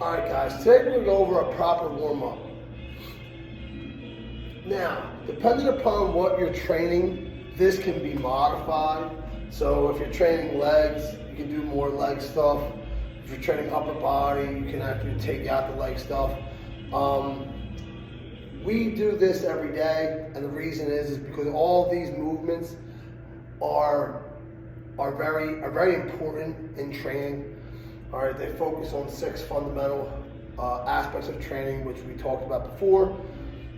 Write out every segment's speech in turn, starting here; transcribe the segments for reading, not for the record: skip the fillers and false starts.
Alright guys, today we're going to go over a proper warm-up. Now, depending upon what you're training, this can be modified. So if you're training legs, you can do more leg stuff. If you're training upper body, you can actually take out the leg stuff. We do this every day, and the reason is because all these movements are very important in training. All right, they focus on 6 fundamental aspects of training, which we talked about before.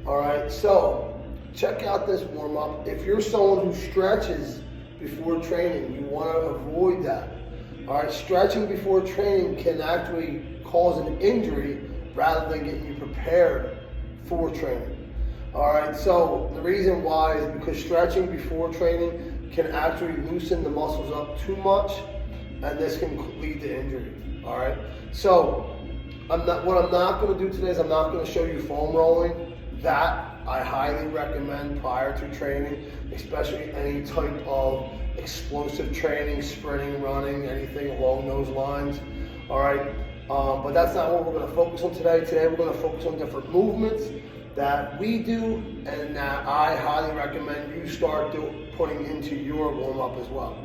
All right, so check out this warm up. If you're someone who stretches before training, you want to avoid that. All right, stretching before training can actually cause an injury rather than getting you prepared for training. All right, so the reason why is because stretching before training can actually loosen the muscles up too much, and this can lead to injury. All right, so what I'm not going to do today is I'm not going to show you foam rolling. That I highly recommend prior to training, especially any type of explosive training, sprinting, running, anything along those lines. All right, but that's not what we're going to focus on today. Today we're going to focus on different movements that we do and that I highly recommend you start putting into your warm-up as well.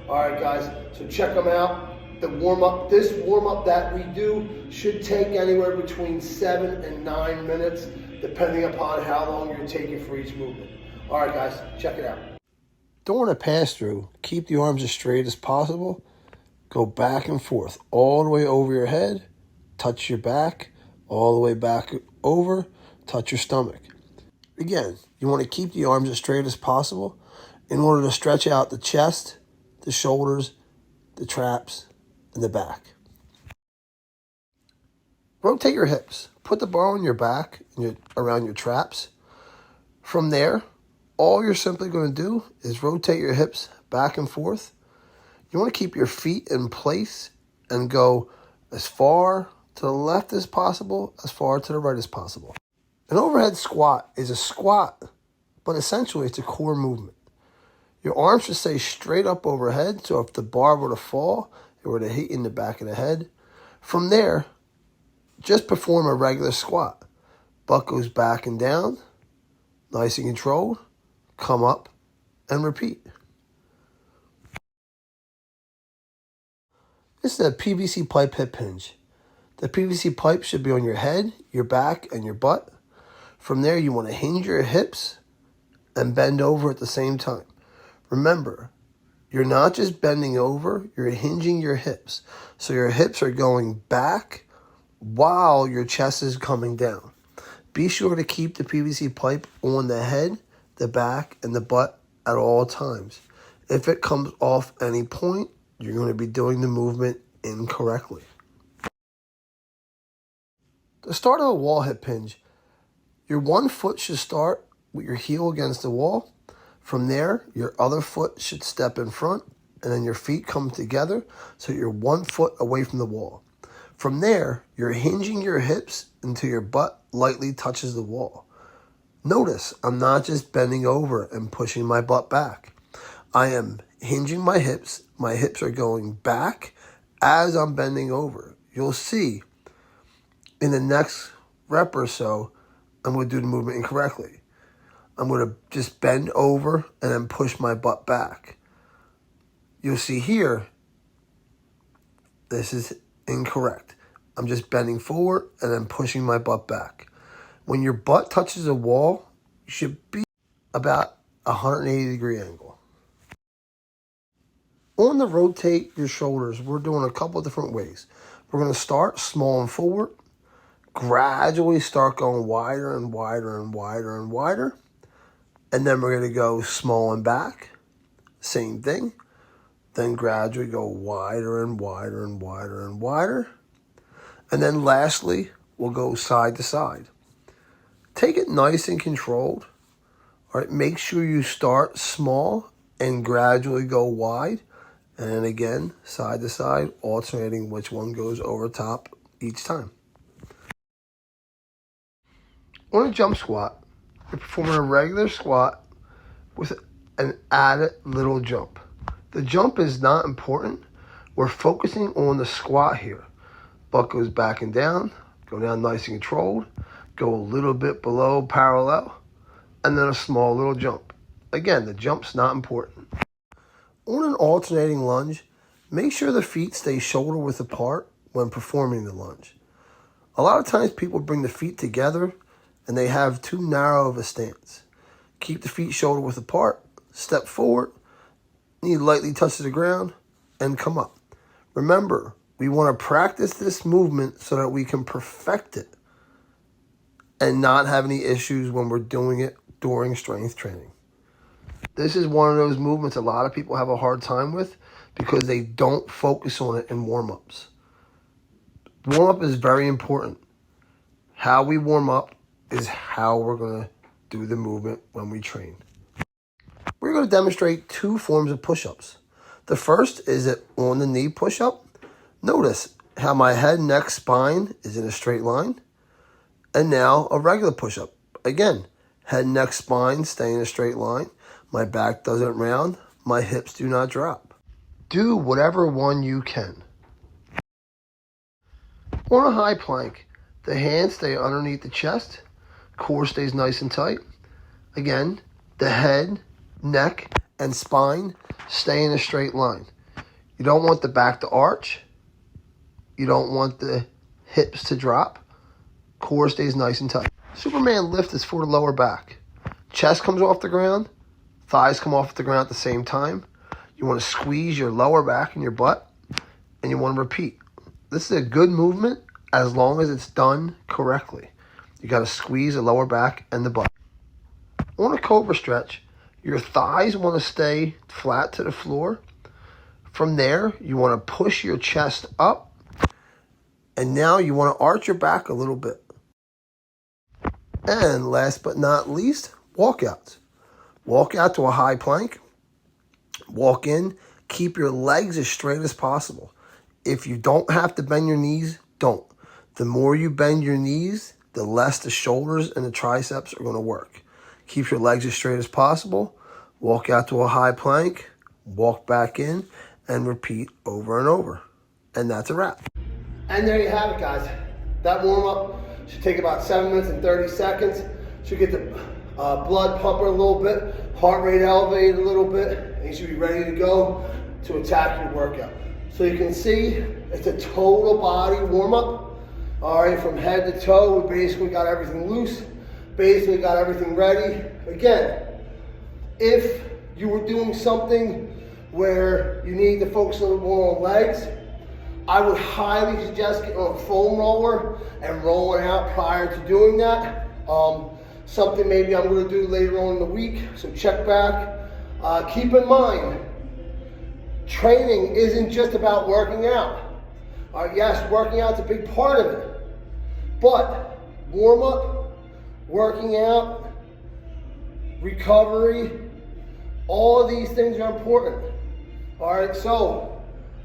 All right, guys, so check them out. This warm-up that we do should take anywhere between 7 and 9 minutes, depending upon how long you're taking for each movement. All right, guys, check it out. During a pass-through, keep the arms as straight as possible. Go back and forth, all the way over your head, touch your back, all the way back over, touch your stomach. Again, you want to keep the arms as straight as possible in order to stretch out the chest, the shoulders, the traps, and the back. Rotate your hips. Put the bar on your back and around your traps. From there, all you're simply going to do is rotate your hips back and forth. You want to keep your feet in place and go as far to the left as possible, as far to the right as possible. An overhead squat is a squat, but essentially it's a core movement. Your arms should stay straight up overhead, so if the bar were to fall, it were to hit you in the back of the head. From there, just perform a regular squat. Butt goes back and down, nice and controlled, come up, and repeat. This is a PVC pipe hip hinge. The PVC pipe should be on your head, your back, and your butt. From there, you want to hinge your hips and bend over at the same time. Remember, you're not just bending over, you're hinging your hips. So your hips are going back while your chest is coming down. Be sure to keep the PVC pipe on the head, the back, and the butt at all times. If it comes off any point, you're going to be doing the movement incorrectly. The start of a wall hip hinge, your one foot should start with your heel against the wall. From there, your other foot should step in front, and then your feet come together so you're 1 foot away from the wall. From there, you're hinging your hips until your butt lightly touches the wall. Notice, I'm not just bending over and pushing my butt back. I am hinging my hips. My hips are going back as I'm bending over. You'll see in the next rep or so, I'm going to do the movement incorrectly. I'm going to just bend over and then push my butt back. You'll see here, this is incorrect. I'm just bending forward and then pushing my butt back. When your butt touches a wall, you should be about a 180-degree angle. On the rotate your shoulders, we're doing a couple of different ways. We're going to start small and forward, gradually start going wider and wider and wider and wider. And then we're going to go small and back, same thing. Then gradually go wider and wider and wider and wider. And then lastly, we'll go side to side. Take it nice and controlled. All right, make sure you start small and gradually go wide. And then again, side to side, alternating which one goes over top each time. On a jump squat, you're performing a regular squat with an added little jump. The jump is not important. We're focusing on the squat here. butt goes back and down, go down nice and controlled, go a little bit below parallel, and then a small little jump. Again, the jump's not important. On an alternating lunge, make sure the feet stay shoulder width apart when performing the lunge. A lot of times people bring the feet together and they have too narrow of a stance. Keep the feet shoulder width apart, step forward, knee lightly touches the ground, and come up. Remember, we want to practice this movement so that we can perfect it and not have any issues when we're doing it during strength training. This is one of those movements a lot of people have a hard time with because they don't focus on it in warm-ups. Warm-up is very important. How we warm up is how we're going to do the movement when we train. We're going to demonstrate two forms of push-ups. The first is an on-the-knee push-up. Notice how my head, neck, spine is in a straight line. And now a regular push-up. Again, head, neck, spine stay in a straight line. My back doesn't round. My hips do not drop. Do whatever one you can. On a high plank, the hands stay underneath the chest. Core stays nice and tight. Again, the head, neck, and spine stay in a straight line. You don't want the back to arch. You don't want the hips to drop. Core stays nice and tight. Superman lift is for the lower back. Chest comes off the ground. Thighs come off the ground at the same time. You want to squeeze your lower back and your butt. And you want to repeat. This is a good movement as long as it's done correctly. You got to squeeze the lower back and the butt. On a cobra stretch, your thighs want to stay flat to the floor. From there, you want to push your chest up. And now you want to arch your back a little bit. And last but not least, walkouts. Walk out to a high plank. Walk in. Keep your legs as straight as possible. If you don't have to bend your knees, don't. The more you bend your knees, the less the shoulders and the triceps are going to work. Keep your legs as straight as possible. Walk out to a high plank. Walk back in and repeat over and over. And that's a wrap. And there you have it, guys. That warm-up should take about 7 minutes and 30 seconds. Should get the blood pumping a little bit, heart rate elevated a little bit, and you should be ready to go to attack your workout. So you can see it's a total body warm-up. All right, from head to toe, we basically got everything loose, basically got everything ready. Again, if you were doing something where you need to focus a little more on legs, I would highly suggest getting on a foam roller and rolling out prior to doing that. Something maybe I'm going to do later on in the week, so check back. Keep in mind, training isn't just about working out. Yes, working out's a big part of it, but warm up, working out, recovery, all of these things are important. All right, so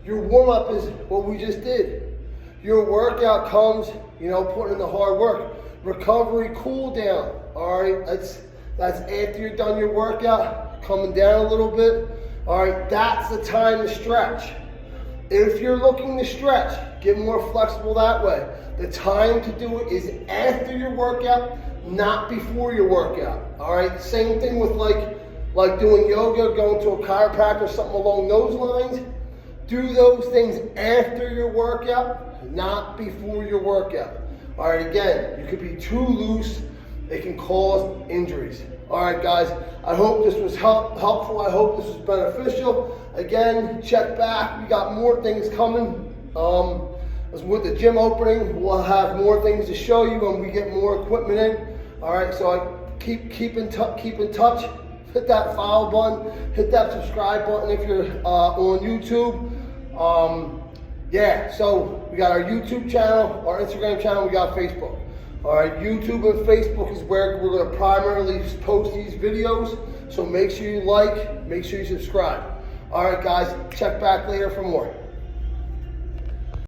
your warm up is what we just did. Your workout comes, putting in the hard work. Recovery, cool down. All right, that's after you're done your workout, coming down a little bit. All right, that's the time to stretch. If you're looking to stretch, get more flexible that way. The time to do it is after your workout, not before your workout. All right, same thing with like doing yoga, going to a chiropractor, something along those lines. Do those things after your workout, not before your workout. All right, again, you could be too loose. It can cause injuries. All right, guys, I hope this was helpful. I hope this was beneficial. Again, check back. We got more things coming. With the gym opening, we'll have more things to show you when we get more equipment in. All right, so I keep in touch. Hit that follow button. Hit that subscribe button if you're on YouTube. Yeah, so we got our YouTube channel, our Instagram channel, we got Facebook. All right, YouTube and Facebook is where we're going to primarily post these videos. So make sure you like, make sure you subscribe. All right, guys, check back later for more.